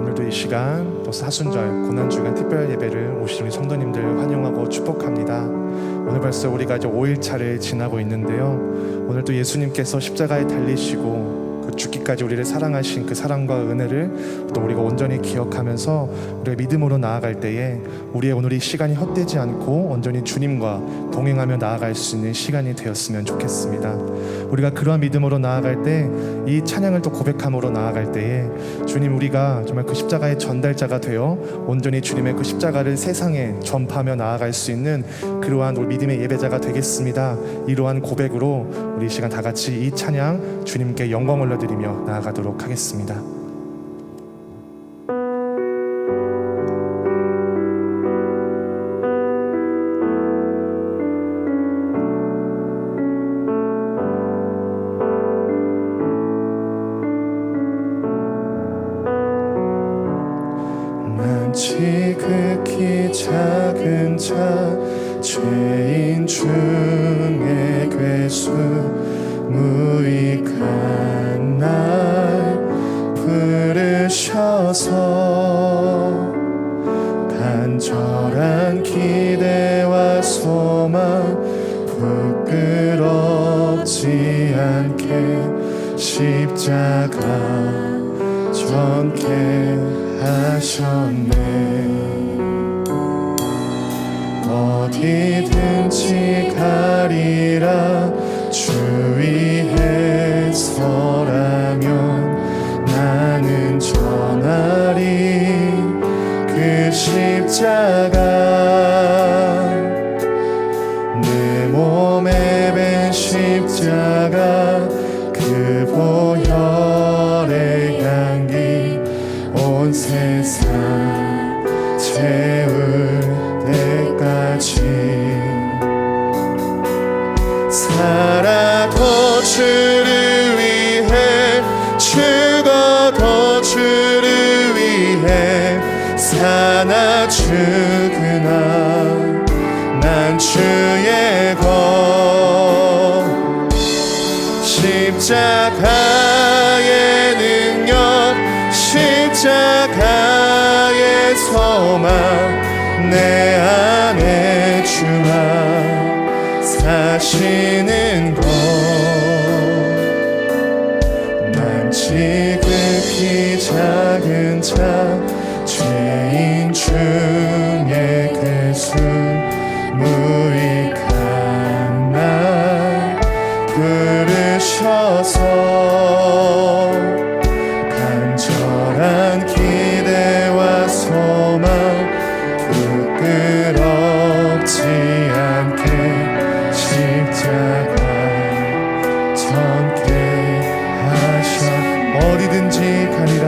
오늘도 이 시간 또 사순절 고난주간 특별 예배를 오신 우리 성도님들 환영하고 축복합니다. 오늘 벌써 우리가 이제 5일차를 지나고 있는데요, 오늘 또 예수님께서 십자가에 달리시고 그 죽기까지 우리를 사랑하신 그 사랑과 은혜를 또 우리가 온전히 기억하면서 우리가 믿음으로 나아갈 때에 우리의 오늘 이 시간이 헛되지 않고 온전히 주님과 동행하며 나아갈 수 있는 시간이 되었으면 좋겠습니다. 우리가 그러한 믿음으로 나아갈 때, 이 찬양을 또 고백함으로 나아갈 때에 주님, 우리가 정말 그 십자가의 전달자가 되어 온전히 주님의 그 십자가를 세상에 전파하며 나아갈 수 있는 그러한 우리 믿음의 예배자가 되겠습니다. 이러한 고백으로 우리 이 시간 다 같이 이 찬양 주님께 영광 올려드리며 나아가도록 하겠습니다. 지극히 작은 자, 죄인 중에 괴수, 무익한 날 부르셔서 간절한 기대와 소망 부끄럽지 않게 십자가 전케 하셨네. 어디든지 가리라 주 위에 서라면 나는 전하리 그 십자가. 내 몸에 밴 십자가, 그 보혈의 향기 온 세상 채울 때까지. 살아도 주를 위해, 죽어도 주를 위해, 사나 죽으나 난 주의 것. 십자가의 능력, 십자가의 소망, 내 안에 주만 사시는 것. 난 지극히 작은 자, 죄인 중에 괴수, 무익한 날 부르셔서 간절한 기대와 소망 부끄럽지 않게 십자가 전케 하셔. 어디든지 가리라,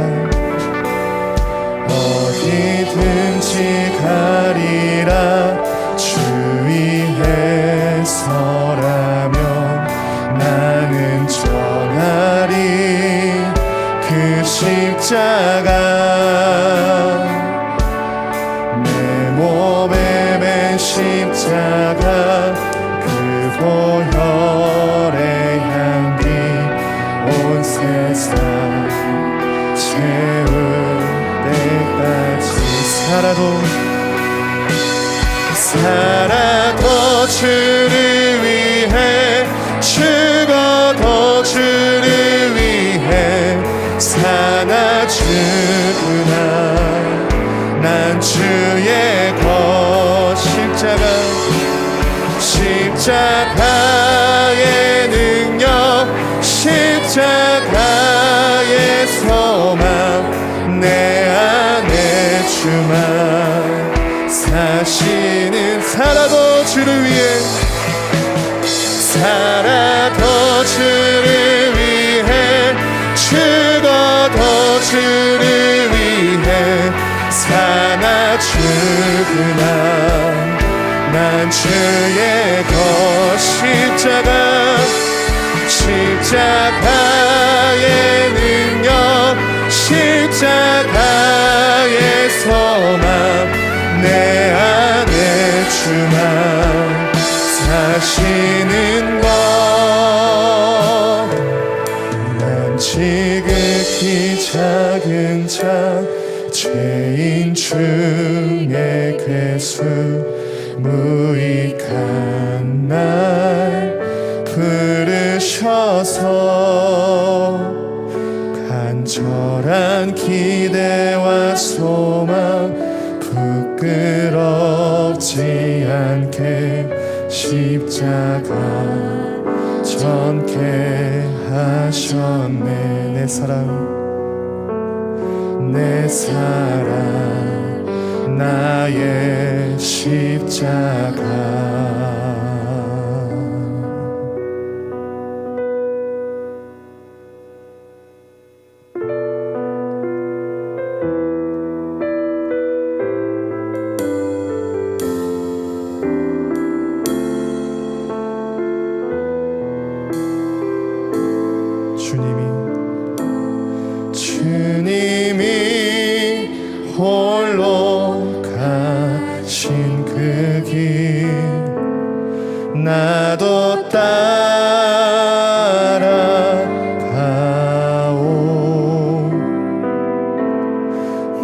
어디든지 가리라 주 위에 서라면 나는 전하리 그 십자가. 내 몸에 밴 십자가, 그 보혈의 향기 온 세상 채울 때까지. 살아도 주를 위해, 죽어도 주를 위해, 사나 죽으나 난 주의 것. 십자가의 능력, 십자가의 소망, 내 안에 주만 사시는. 살아도 주를 위해, 살아도 주를 위해, 죽어도 주를 위해, 사나 죽으나 난 주의 것. 십자가의 능력, 십자가의 소망, 내 안에 주만 사시는 것. 난 지극히 작은 자, 죄인 중에 괴수 무익한 날 부르셔서 간절한 기대와 소망 부끄럽지 않게 십자가 전케 하셨네. 내 사랑 나의 십자가. 주님이 홀로 가신 그 길 나도 따라가오.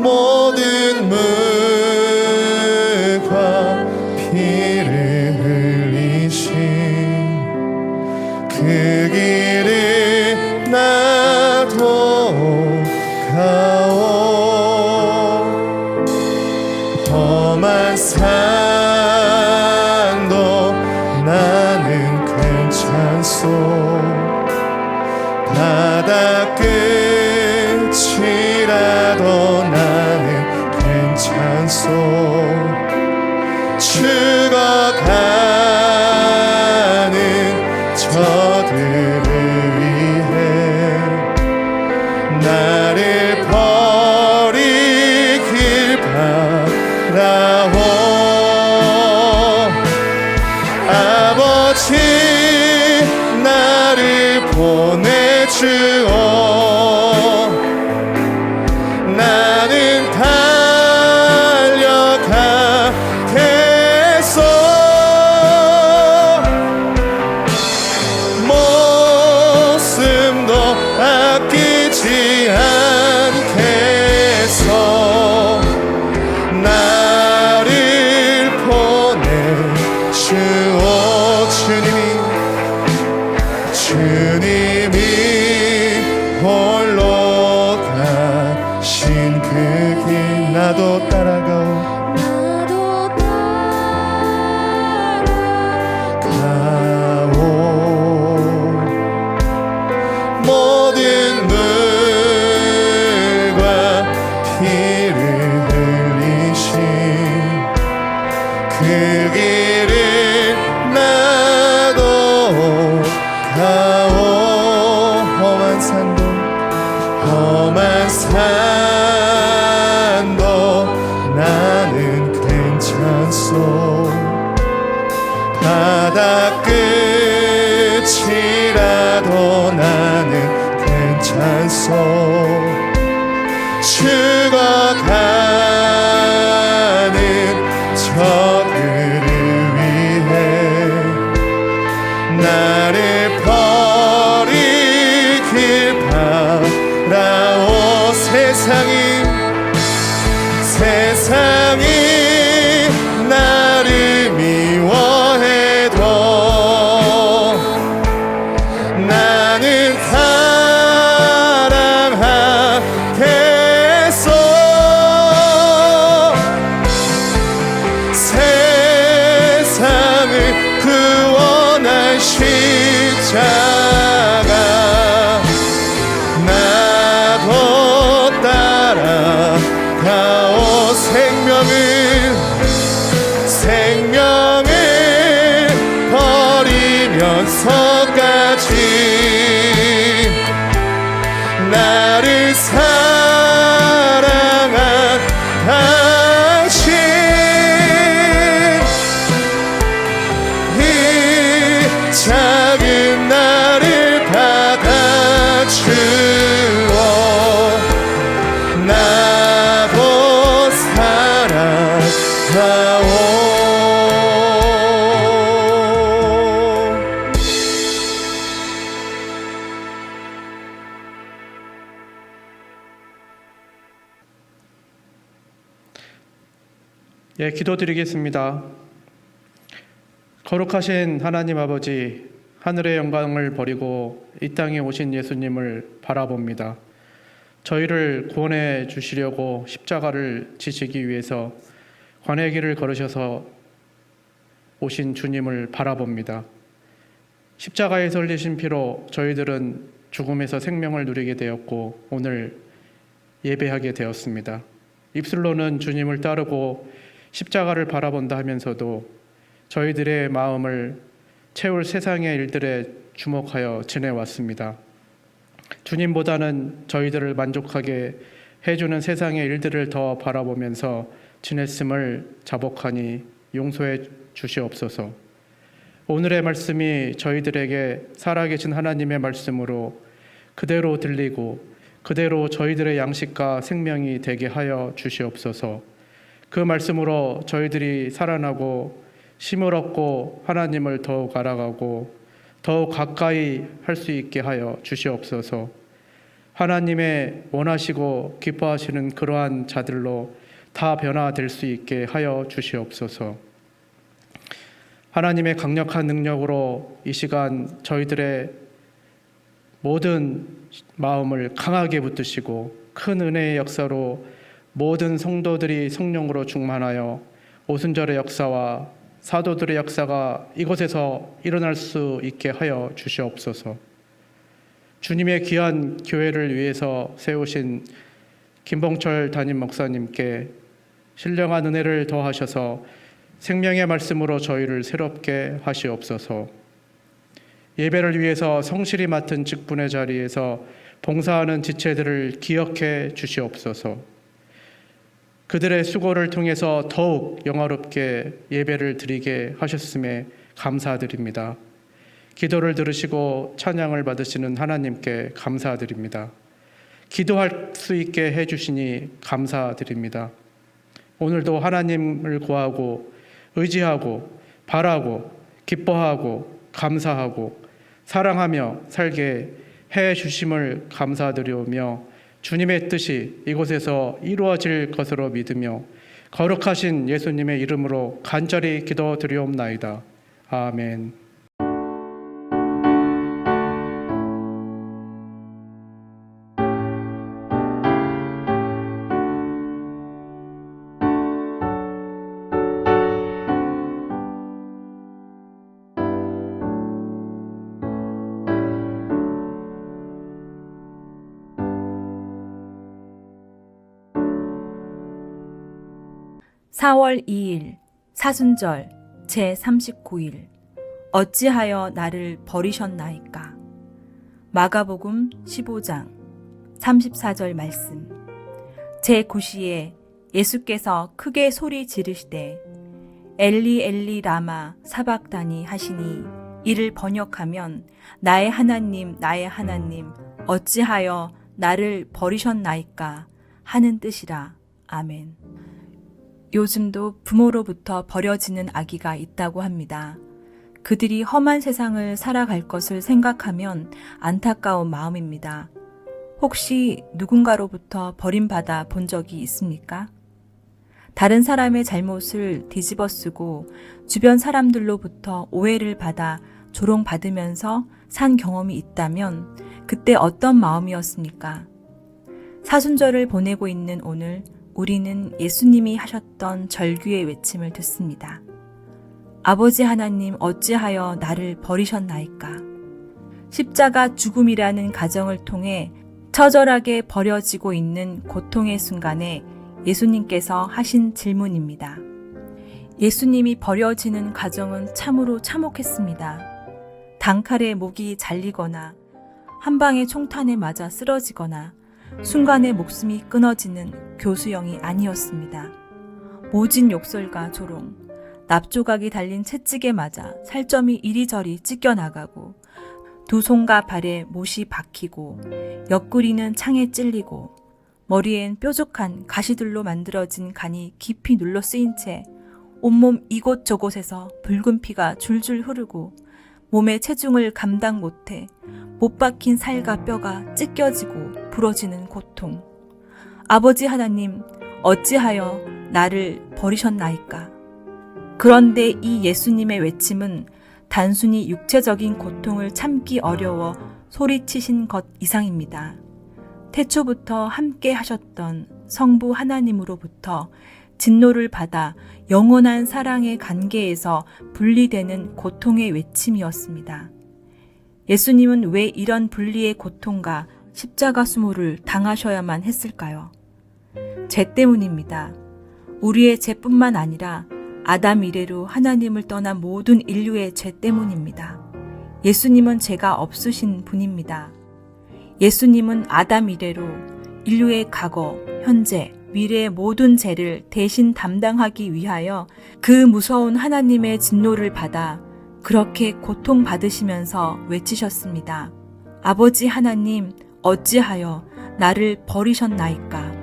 모든 물과 피를 흘리신 그 길을 나도 가오. 험한 산도 나는 괜찮소. 바다 끝이라도 나는 괜찮소. 죽어가는 저들을 위해 나를 버리길 바라오. 아버지 나를 보내주오. 나는 달려가겠소. 목숨도 아끼지 않겠소. 나를 보내주오. 주님이 홀로 가신 그 길 나도 따라가오. 모든 물과 피를 흘리신 그 길을 나도 가오. 험한 산도 나는 괜찮소. 바다 끝이라도 나는 괜찮소. 죽어가는 저들을 위해 나를 버리길 바라오. 세상이 나를 미워해도 나는 사랑하겠소. 세상을 구원할 십자가 나도 따라 기도드리겠습니다. 거룩하신 하나님 아버지, 하늘의 영광을 버리고 이 땅에 오신 예수님을 바라봅니다. 저희를 구원해 주시려고 십자가를 지시기 위해서 관의 길을 걸으셔서 오신 주님을 바라봅니다. 십자가에 흘리신 피로 저희들은 죽음에서 생명을 누리게 되었고 오늘 예배하게 되었습니다. 입술로는 주님을 따르고 십자가를 바라본다 하면서도 저희들의 마음을 채울 세상의 일들에 주목하여 지내왔습니다. 주님보다는 저희들을 만족하게 해주는 세상의 일들을 더 바라보면서 지냈음을 자복하니 용서해 주시옵소서. 오늘의 말씀이 저희들에게 살아계신 하나님의 말씀으로 그대로 들리고 그대로 저희들의 양식과 생명이 되게 하여 주시옵소서. 그 말씀으로 저희들이 살아나고 힘을 얻고 하나님을 더욱 알아가고 더욱 가까이 할 수 있게 하여 주시옵소서. 하나님의 원하시고 기뻐하시는 그러한 자들로 다 변화될 수 있게 하여 주시옵소서. 하나님의 강력한 능력으로 이 시간 저희들의 모든 마음을 강하게 붙드시고 큰 은혜의 역사로 모든 성도들이 성령으로 충만하여 오순절의 역사와 사도들의 역사가 이곳에서 일어날 수 있게 하여 주시옵소서. 주님의 귀한 교회를 위해서 세우신 김봉철 담임 목사님께 신령한 은혜를 더하셔서 생명의 말씀으로 저희를 새롭게 하시옵소서. 예배를 위해서 성실히 맡은 직분의 자리에서 봉사하는 지체들을 기억해 주시옵소서. 그들의 수고를 통해서 더욱 영화롭게 예배를 드리게 하셨음에 감사드립니다. 기도를 들으시고 찬양을 받으시는 하나님께 감사드립니다. 기도할 수 있게 해주시니 감사드립니다. 오늘도 하나님을 구하고 의지하고 바라고 기뻐하고 감사하고 사랑하며 살게 해주심을 감사드리오며 주님의 뜻이 이곳에서 이루어질 것으로 믿으며 거룩하신 예수님의 이름으로 간절히 기도드리옵나이다. 아멘. (4월 2일) 사순절 제39일 어찌하여 나를 버리셨나이까. 마가복음 15장 34절 말씀. 제9시에 예수께서 크게 소리 지르시되 엘리 엘리 라마 사박다니 하시니 이를 번역하면 나의 하나님 어찌하여 나를 버리셨나이까 하는 뜻이라. 아멘. 요즘도 부모로부터 버려지는 아기가 있다고 합니다. 그들이 험한 세상을 살아갈 것을 생각하면 안타까운 마음입니다. 혹시 누군가로부터 버림받아 본 적이 있습니까? 다른 사람의 잘못을 뒤집어 쓰고 주변 사람들로부터 오해를 받아 조롱받으면서 산 경험이 있다면 그때 어떤 마음이었습니까? 사순절을 보내고 있는 오늘 우리는 예수님이 하셨던 절규의 외침을 듣습니다. 아버지 하나님 어찌하여 나를 버리셨나이까. 십자가 죽음이라는 가정을 통해 처절하게 버려지고 있는 고통의 순간에 예수님께서 하신 질문입니다. 예수님이 버려지는 과정은 참으로 참혹했습니다. 단칼에 목이 잘리거나 한 방의 총탄에 맞아 쓰러지거나 순간에 목숨이 끊어지는 교수형이 아니었습니다. 모진 욕설과 조롱, 납조각이 달린 채찍에 맞아 살점이 이리저리 찢겨나가고 두 손과 발에 못이 박히고 옆구리는 창에 찔리고 머리엔 뾰족한 가시들로 만들어진 간이 깊이 눌러 쓰인 채 온몸 이곳저곳에서 붉은 피가 줄줄 흐르고 몸의 체중을 감당 못해 못 박힌 살과 뼈가 찢겨지고 부러지는 고통. 아버지 하나님, 어찌하여 나를 버리셨나이까? 그런데 이 예수님의 외침은 단순히 육체적인 고통을 참기 어려워 소리치신 것 이상입니다. 태초부터 함께 하셨던 성부 하나님으로부터 진노를 받아 영원한 사랑의 관계에서 분리되는 고통의 외침이었습니다. 예수님은 왜 이런 분리의 고통과 십자가 수모를 당하셔야만 했을까요? 죄 때문입니다. 우리의 죄뿐만 아니라 아담 이래로 하나님을 떠난 모든 인류의 죄 때문입니다. 예수님은 죄가 없으신 분입니다. 예수님은 아담 이래로 인류의 과거, 현재, 미래의 모든 죄를 대신 담당하기 위하여 그 무서운 하나님의 진노를 받아 그렇게 고통받으시면서 외치셨습니다. 아버지 하나님, 어찌하여 나를 버리셨나이까?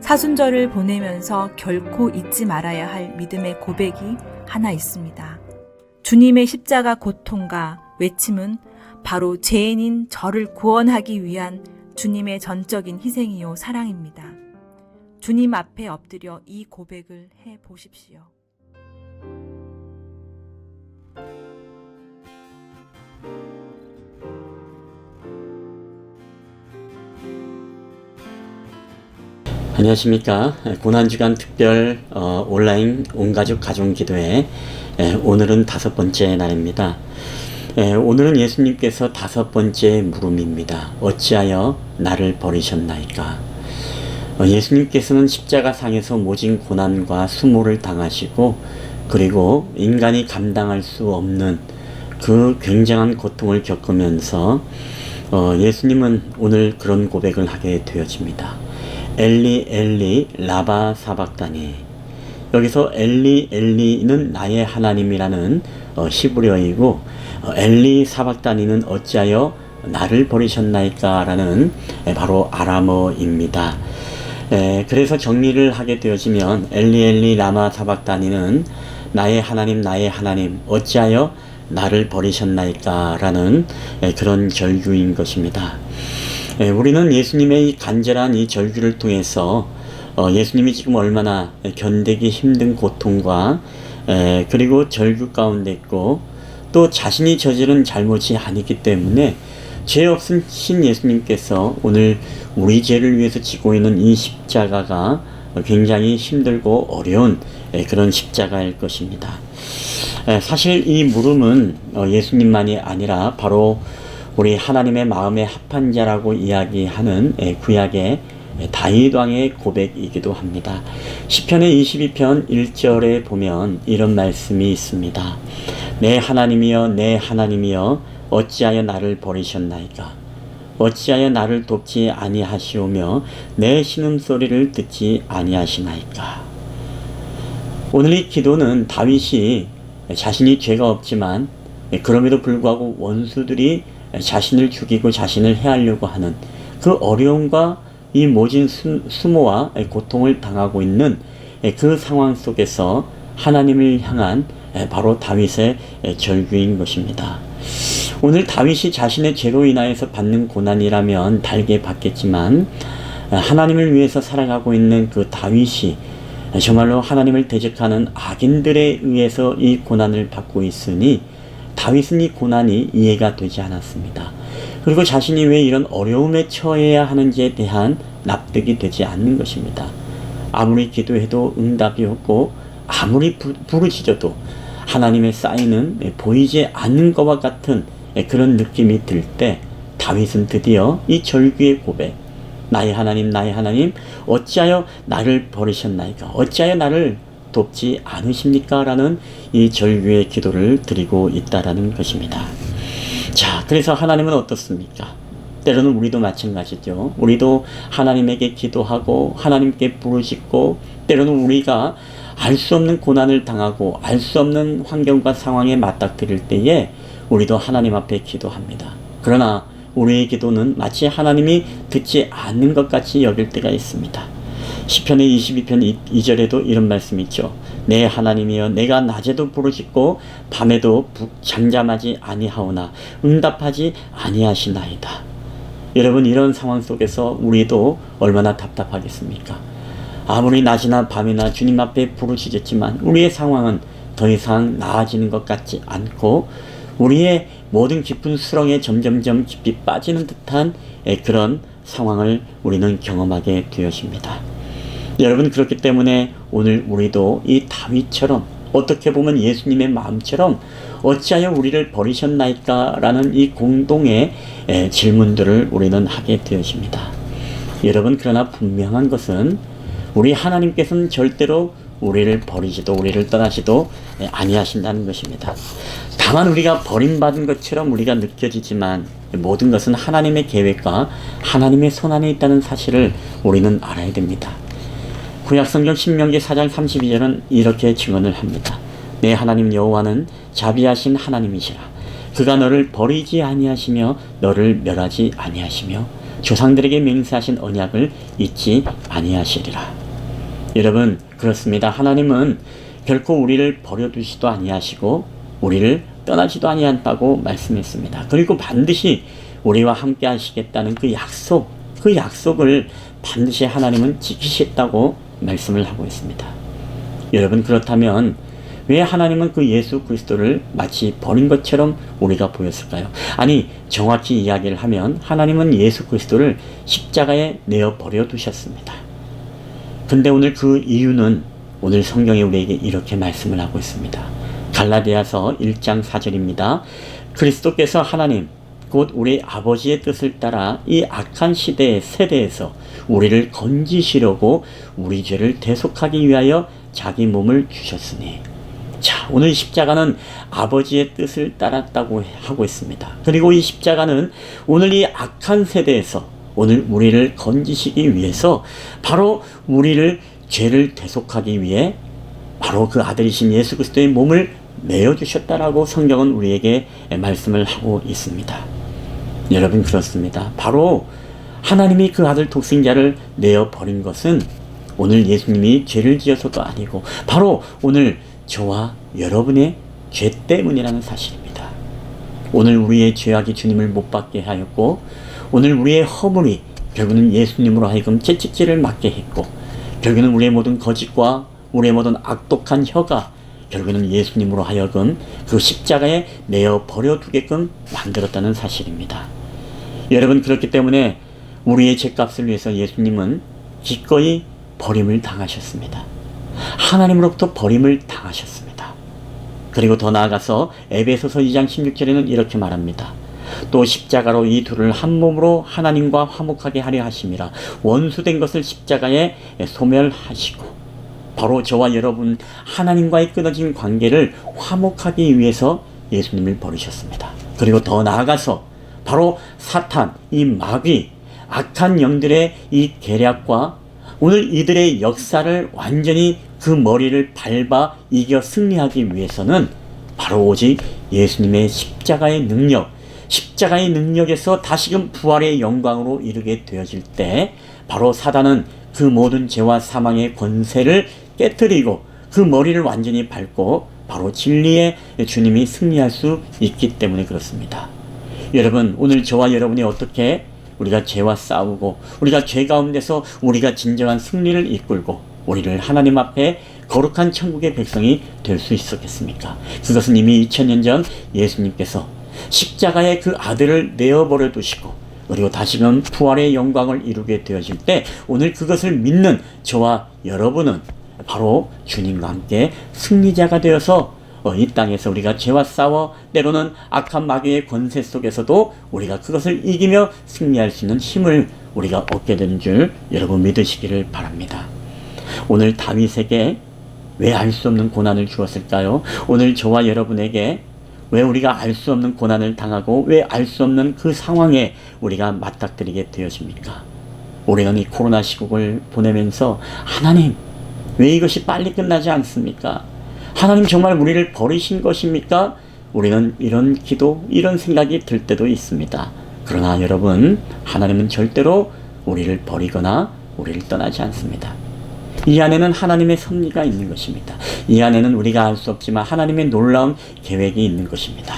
사순절을 보내면서 결코 잊지 말아야 할 믿음의 고백이 하나 있습니다. 주님의 십자가 고통과 외침은 바로 죄인인 저를 구원하기 위한 주님의 전적인 희생이요 사랑입니다. 주님 앞에 엎드려 이 고백을 해 보십시오. 안녕하십니까. 고난주간 특별 온라인 온가족 가정기도회 오늘은 5번째 날입니다. 오늘은 예수님께서 5번째 물음입니다. 어찌하여 나를 버리셨나이까? 예수님께서는 십자가상에서 모진 고난과 수모를 당하시고 그리고 인간이 감당할 수 없는 그 굉장한 고통을 겪으면서 예수님은 오늘 그런 고백을 하게 되어집니다. 엘리 엘리 라바 사박다니. 여기서 엘리 엘리는 나의 하나님이라는 히브리어이고 엘리 사박다니는 어찌하여 나를 버리셨나이까 라는 바로 아람어입니다. 그래서 정리를 하게 되어지면 엘리 엘리 라마 사박다니는 나의 하나님 어찌하여 나를 버리셨나이까 라는 그런 절규인 것입니다. 우리는 예수님의 이 간절한 이 절규를 통해서 예수님이 지금 얼마나 견디기 힘든 고통과 그리고 절규 가운데 있고 또 자신이 저지른 잘못이 아니기 때문에 죄 없으신 예수님께서 오늘 우리 죄를 위해서 지고 있는 이 십자가가 굉장히 힘들고 어려운 그런 십자가일 것입니다. 사실 이 물음은 예수님만이 아니라 바로 우리 하나님의 마음에 합한 자라고 이야기하는 구약의 다윗 왕의 고백이기도 합니다. 시편의 22편 1절에 보면 이런 말씀이 있습니다. 내 하나님이여 어찌하여 나를 버리셨나이까? 어찌하여 나를 돕지 아니하시오며 내 신음소리를 듣지 아니하시나이까? 오늘 이 기도는 다윗이 자신이 죄가 없지만 그럼에도 불구하고 원수들이 자신을 죽이고 자신을 해하려고 하는 그 어려움과 이 모진 수모와 고통을 당하고 있는 그 상황 속에서 하나님을 향한 바로 다윗의 절규인 것입니다. 오늘 다윗이 자신의 죄로 인하여서 받는 고난이라면 달게 받겠지만 하나님을 위해서 살아가고 있는 그 다윗이 정말로 하나님을 대적하는 악인들에 의해서 이 고난을 받고 있으니 다윗은 이 고난이 이해가 되지 않았습니다. 그리고 자신이 왜 이런 어려움에 처해야 하는지에 대한 납득이 되지 않는 것입니다. 아무리 기도해도 응답이 없고 아무리 부르짖어도 하나님의 사인은 보이지 않는 것과 같은 그런 느낌이 들 때 다윗은 드디어 이 절규의 고백, 나의 하나님 어찌하여 나를 버리셨나이까? 어찌하여 나를 돕지 않으십니까? 라는 이 절규의 기도를 드리고 있다라는 것입니다. 자, 그래서 하나님은 어떻습니까? 때로는 우리도 마찬가지죠. 우리도 하나님에게 기도하고 하나님께 부르짖고 때로는 우리가 알 수 없는 고난을 당하고 알 수 없는 환경과 상황에 맞닥뜨릴 때에 우리도 하나님 앞에 기도합니다. 그러나 우리의 기도는 마치 하나님이 듣지 않는 것 같이 여길 때가 있습니다. 시편의 22편 2절에도 이런 말씀이 있죠. 내 하나님이여 내가 낮에도 부르짖고 밤에도 잠잠하지 아니하오나 응답하지 아니하시나이다. 여러분, 이런 상황 속에서 우리도 얼마나 답답하겠습니까? 아무리 낮이나 밤이나 주님 앞에 부르짖었지만 우리의 상황은 더 이상 나아지는 것 같지 않고 우리의 모든 깊은 수렁에 점점점 깊이 빠지는 듯한 그런 상황을 우리는 경험하게 되었습니다. 여러분, 그렇기 때문에 오늘 우리도 이 다윗처럼, 어떻게 보면 예수님의 마음처럼 어찌하여 우리를 버리셨나이까 라는 이 공동의 질문들을 우리는 하게 되었습니다. 여러분, 그러나 분명한 것은 우리 하나님께서는 절대로 우리를 버리지도 우리를 떠나시도 아니하신다는 것입니다. 다만 우리가 버림받은 것처럼 우리가 느껴지지만 모든 것은 하나님의 계획과 하나님의 손안에 있다는 사실을 우리는 알아야 됩니다. 구약성경 신명기 4장 32절은 이렇게 증언을 합니다. 내 하나님 여호와는 자비하신 하나님이시라. 그가 너를 버리지 아니하시며 너를 멸하지 아니하시며 조상들에게 맹세하신 언약을 잊지 아니하시리라. 여러분, 그렇습니다. 하나님은 결코 우리를 버려두시도 아니하시고 우리를 떠나지도 아니한다고 말씀했습니다. 그리고 반드시 우리와 함께 하시겠다는 그 약속을 반드시 하나님은 지키셨다고 말씀을 하고 있습니다. 여러분, 그렇다면 왜 하나님은 그 예수 그리스도를 마치 버린 것처럼 우리가 보였을까요? 아니, 정확히 이야기를 하면 하나님은 예수 그리스도를 십자가에 내어 버려 두셨습니다. 근데 오늘 그 이유는 오늘 성경에 우리에게 이렇게 말씀을 하고 있습니다. 갈라디아서 1장 4절입니다. 그리스도께서 하나님 곧 우리 아버지의 뜻을 따라 이 악한 시대의 세대에서 우리를 건지시려고 우리 죄를 대속하기 위하여 자기 몸을 주셨으니. 자, 오늘 십자가는 아버지의 뜻을 따랐다고 하고 있습니다. 그리고 이 십자가는 오늘 이 악한 세대에서 오늘 우리를 건지시기 위해서 바로 우리를 죄를 대속하기 위해 바로 그 아들이신 예수 그리스도의 몸을 내어주셨다라고 성경은 우리에게 말씀을 하고 있습니다. 여러분, 그렇습니다. 바로 하나님이 그 아들 독생자를 내어버린 것은 오늘 예수님이 죄를 지어서도 아니고 바로 오늘 저와 여러분의 죄 때문이라는 사실입니다. 오늘 우리의 죄악이 주님을 못 받게 하였고 오늘 우리의 허물이 결국은 예수님으로 하여금 채찍질을 맞게 했고 결국은 우리의 모든 거짓과 우리의 모든 악독한 혀가 결국은 예수님으로 하여금 그 십자가에 내어 버려두게끔 만들었다는 사실입니다. 여러분, 그렇기 때문에 우리의 죄값을 위해서 예수님은 기꺼이 버림을 당하셨습니다. 하나님으로부터 버림을 당하셨습니다. 그리고 더 나아가서 에베소서 2장 16절에는 이렇게 말합니다. 또 십자가로 이 둘을 한 몸으로 하나님과 화목하게 하려 하심이라. 원수된 것을 십자가에 소멸하시고 바로 저와 여러분 하나님과의 끊어진 관계를 화목하기 위해서 예수님을 버리셨습니다. 그리고 더 나아가서 바로 사탄, 이 마귀, 악한 영들의 이 계략과 오늘 이들의 역사를 완전히 그 머리를 밟아 이겨 승리하기 위해서는 바로 오직 예수님의 십자가의 능력에서 다시금 부활의 영광으로 이르게 되어질 때 바로 사단은 그 모든 죄와 사망의 권세를 깨뜨리고 그 머리를 완전히 밟고 바로 진리의 주님이 승리할 수 있기 때문에 그렇습니다. 여러분, 오늘 저와 여러분이 어떻게 우리가 죄와 싸우고 우리가 죄 가운데서 우리가 진정한 승리를 이끌고 우리를 하나님 앞에 거룩한 천국의 백성이 될 수 있었겠습니까? 그것은 이미 2000년 전 예수님께서 십자가에 그 아들을 내어버려 두시고 그리고 다시금 부활의 영광을 이루게 되어질 때 오늘 그것을 믿는 저와 여러분은 바로 주님과 함께 승리자가 되어서 이 땅에서 우리가 죄와 싸워 때로는 악한 마귀의 권세 속에서도 우리가 그것을 이기며 승리할 수 있는 힘을 우리가 얻게 되는 줄 여러분 믿으시기를 바랍니다. 오늘 다윗에게 왜 알 수 없는 고난을 주었을까요? 오늘 저와 여러분에게 왜 우리가 알 수 없는 고난을 당하고 왜 알 수 없는 그 상황에 우리가 맞닥뜨리게 되었습니까? 우리는 이 코로나 시국을 보내면서 하나님, 왜 이것이 빨리 끝나지 않습니까? 하나님 정말 우리를 버리신 것입니까? 우리는 이런 기도, 이런 생각이 들 때도 있습니다. 그러나 여러분, 하나님은 절대로 우리를 버리거나 우리를 떠나지 않습니다. 이 안에는 하나님의 섭리가 있는 것입니다. 이 안에는 우리가 알 수 없지만 하나님의 놀라운 계획이 있는 것입니다.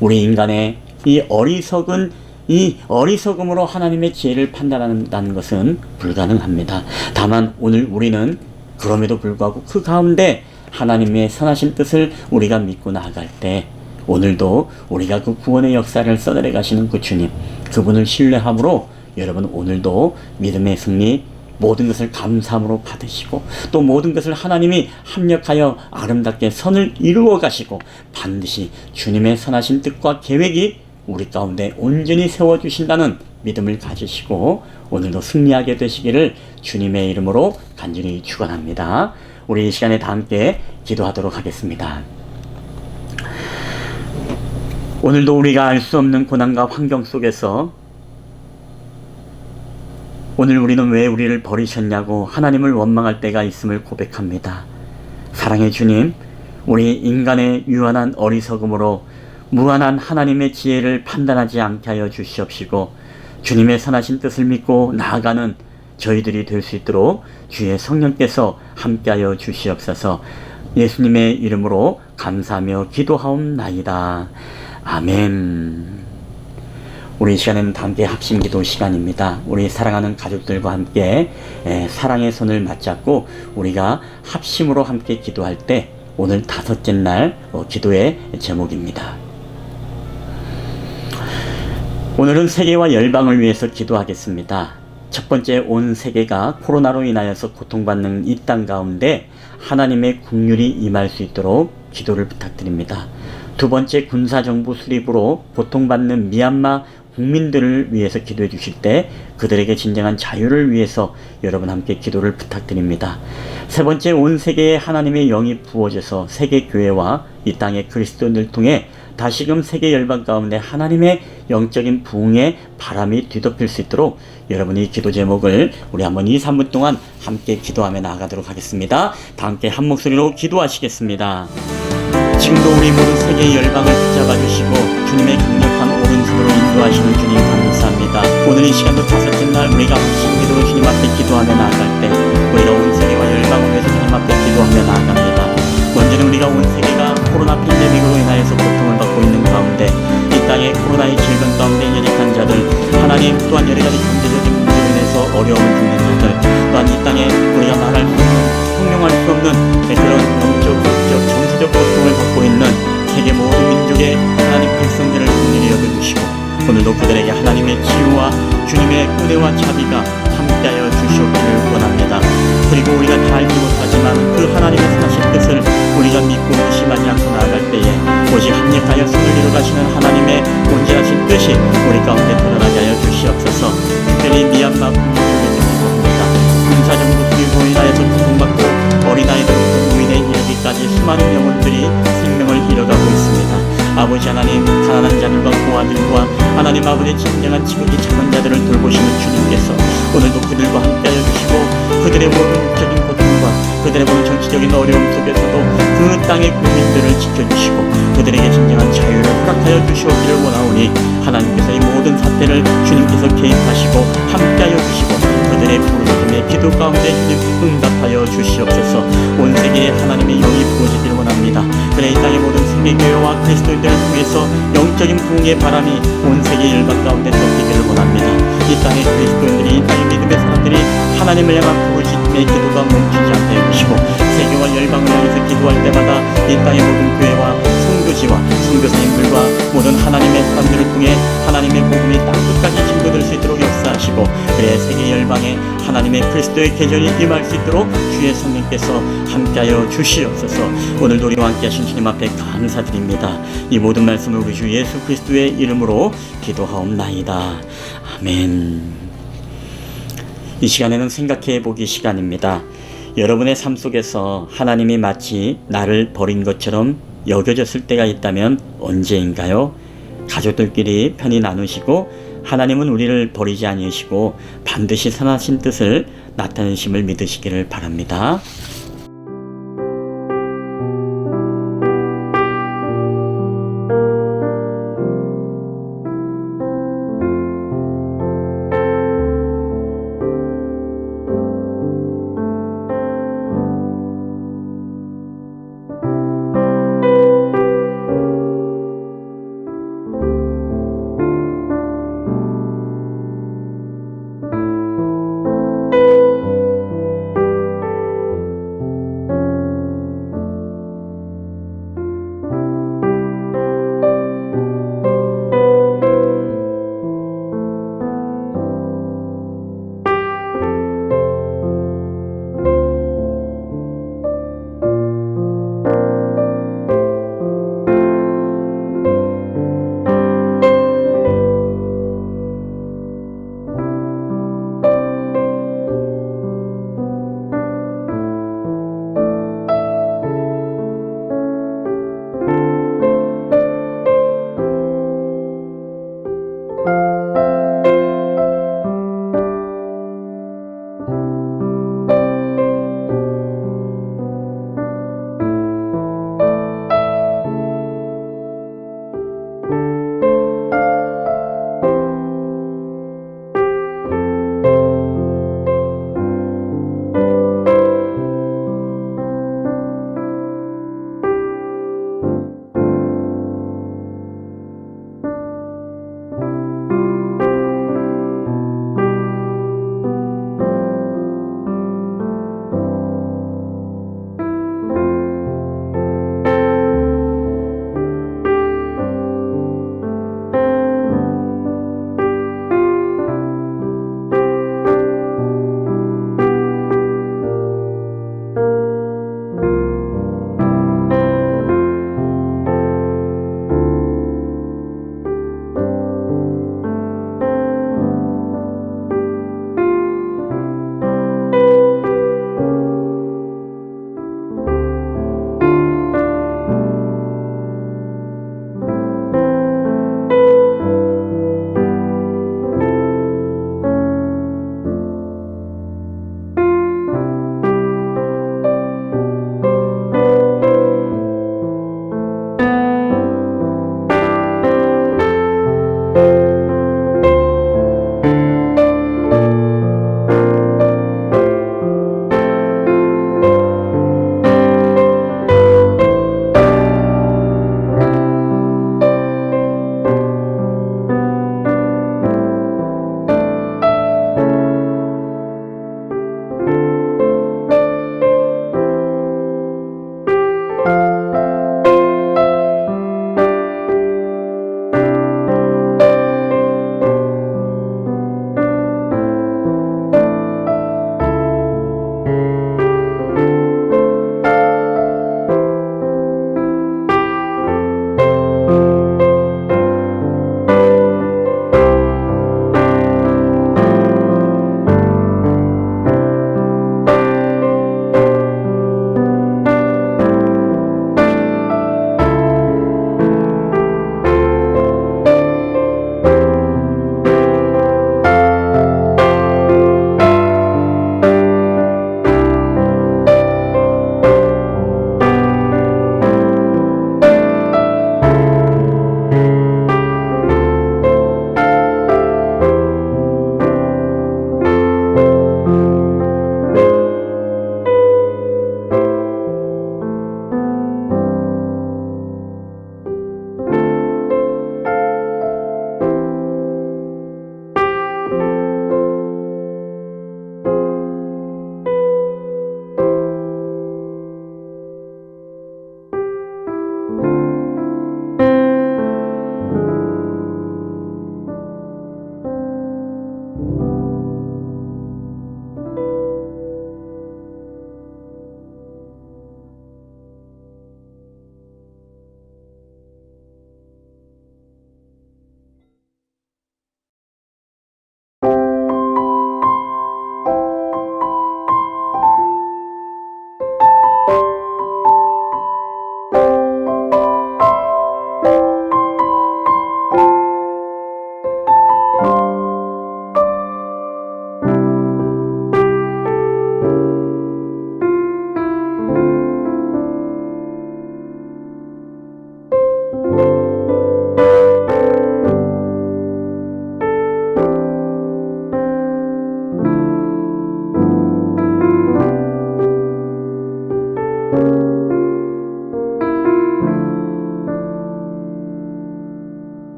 우리 인간의 이 어리석은 이 어리석음으로 하나님의 지혜를 판단한다는 것은 불가능합니다. 다만 오늘 우리는 그럼에도 불구하고 그 가운데 하나님의 선하신 뜻을 우리가 믿고 나아갈 때 오늘도 우리가 그 구원의 역사를 써내려 가시는 그 주님, 그분을 신뢰함으로 여러분 오늘도 믿음의 승리, 모든 것을 감사함으로 받으시고 또 모든 것을 하나님이 합력하여 아름답게 선을 이루어 가시고 반드시 주님의 선하신 뜻과 계획이 우리 가운데 온전히 세워주신다는 믿음을 가지시고 오늘도 승리하게 되시기를 주님의 이름으로 간절히 축원합니다. 우리 이 시간에 다 함께 기도하도록 하겠습니다. 오늘도 우리가 알 수 없는 고난과 환경 속에서 오늘 우리는 왜 우리를 버리셨냐고 하나님을 원망할 때가 있음을 고백합니다. 사랑의 주님, 우리 인간의 유한한 어리석음으로 무한한 하나님의 지혜를 판단하지 않게 하여 주시옵시고 주님의 선하신 뜻을 믿고 나아가는 저희들이 될 수 있도록 주의 성령께서 함께하여 주시옵소서. 예수님의 이름으로 감사하며 기도하옵나이다. 아멘. 우리 이 시간에는 함께 합심기도 시간입니다. 우리 사랑하는 가족들과 함께 사랑의 손을 맞잡고 우리가 합심으로 함께 기도할 때 오늘 5째 날 기도의 제목입니다. 오늘은 세계와 열방을 위해서 기도하겠습니다. 첫 번째, 온 세계가 코로나로 인하여서 고통받는 이 땅 가운데 하나님의 긍휼이 임할 수 있도록 기도를 부탁드립니다. 두 번째, 군사정부 수립으로 고통받는 미얀마 국민들을 위해서 기도해 주실 때 그들에게 진정한 자유를 위해서 여러분 함께 기도를 부탁드립니다. 세 번째, 온 세계에 하나님의 영이 부어져서 세계 교회와 이 땅의 그리스도인을 통해 다시금 세계 열방 가운데 하나님의 영적인 부흥의 바람이 뒤덮일 수 있도록 여러분이 기도 제목을 우리 한번 2-3분 동안 함께 기도하며 나아가도록 하겠습니다. 다 함께 한 목소리로 기도하시겠습니다. 지금도 우리 모든 세계 열방을 붙잡아 주시고 주님의 강력한 오른손으로 인도하시는 주님 감사합니다. 오늘 이 시간도 5째 날 우리가 합심기도로 주님 앞에 기도하며 나아갈 때 우리가 온 세계와 열방을 위해서 주님 앞에 기도하며 나아갑니다. 먼저는 우리가 온 세계가 코로나 팬데믹으로 인하여서 고통을 받고 있는 가운데 이 땅의 코로나의 질병 가운데 연약한 자들, 하나님 또한 여러가지 경제적인 문제로 인해서 어려움을 겪는 자들, 또한 이 땅에 우리가 말할 수 없는, 형용할 수 없는 그런 영적, 육적, 정서적 고통을 받고 있는 세계 모든 민족의 하나님 백성들을 긍휼히 여겨주시고 오늘도 그들에게 하나님의 치유와 주님의 은혜와 자비가 함께하여 주시옵기를 원합니다. 그리고 우리가 다 알지 못하지만 그 하나님의 선하신 뜻을 우리가 믿고 의심하지 않고 나아갈 때에 오직 합력하여 승을 이루가시는 하나님의 온전하신 뜻이 우리 가운데 드러나게 하여 주시옵소서. 특별히 미얀마 국민들에게 기도합니다. 군사정부 수립으로 인하여서 고통받고 어린아이들부터 노인에 이르기까지 수많은 영혼들이 생명을 잃어가고 있습니다. 아버지 하나님, 가난한 자들과 고아들과 하나님 아버지의 진정한 지극히 착한 자들을 돌보시는 주님께서 오늘도 그들과 함께하여 주시고 그들의 모든 육적인 고통과 그들의 모든 정치적인 어려움 속에서도 그 땅의 국민들을 지켜주시고 그들에게 진정한 자유를 허락하여 주시옵기를 원하오니 하나님께서 이 모든 사태를 주님께서 개입하시고 함께하여 주시고 그들의 부르짖음의 기도 가운데 주님 응답하여 주시옵소서. 온 세계에 하나님의 영이 부어지기를 원합니다. 그래 이 땅의 모든 세계교회와 그리스도인들을 통해서 영적인 부흥의 바람이 온 세계 열방 가운데 덮이기를 원합니다. 이 땅의 그리스도인들이, 이 땅의 믿음의 사람들이 하나님을 향한 부르짖음의 기도가 멈추지 않게 해주시고 세계와 열방을 향해서 기도할 때마다 이 땅의 모든 교회와 성교지와 성교사님들과 모든 하나님의 사람들을 통해 하나님의 복음이 땅끝까지 증거될 수 있도록 역사하시고 그래 세계 열방에 하나님의 그리스도의 계절이 임할 수 있도록 주의 성령께서 함께하여 주시옵소서. 오늘도 우리와 함께하신 주님 앞에 감사드립니다. 이 모든 말씀을 우리 주 예수 그리스도의 이름으로 기도하옵나이다. 아멘. 이 시간에는 생각해 보기 시간입니다. 여러분의 삶 속에서 하나님이 마치 나를 버린 것처럼 여겨졌을 때가 있다면 언제인가요? 가족들끼리 편히 나누시고 하나님은 우리를 버리지 아니하시고 반드시 선하신 뜻을 나타내심을 믿으시기를 바랍니다.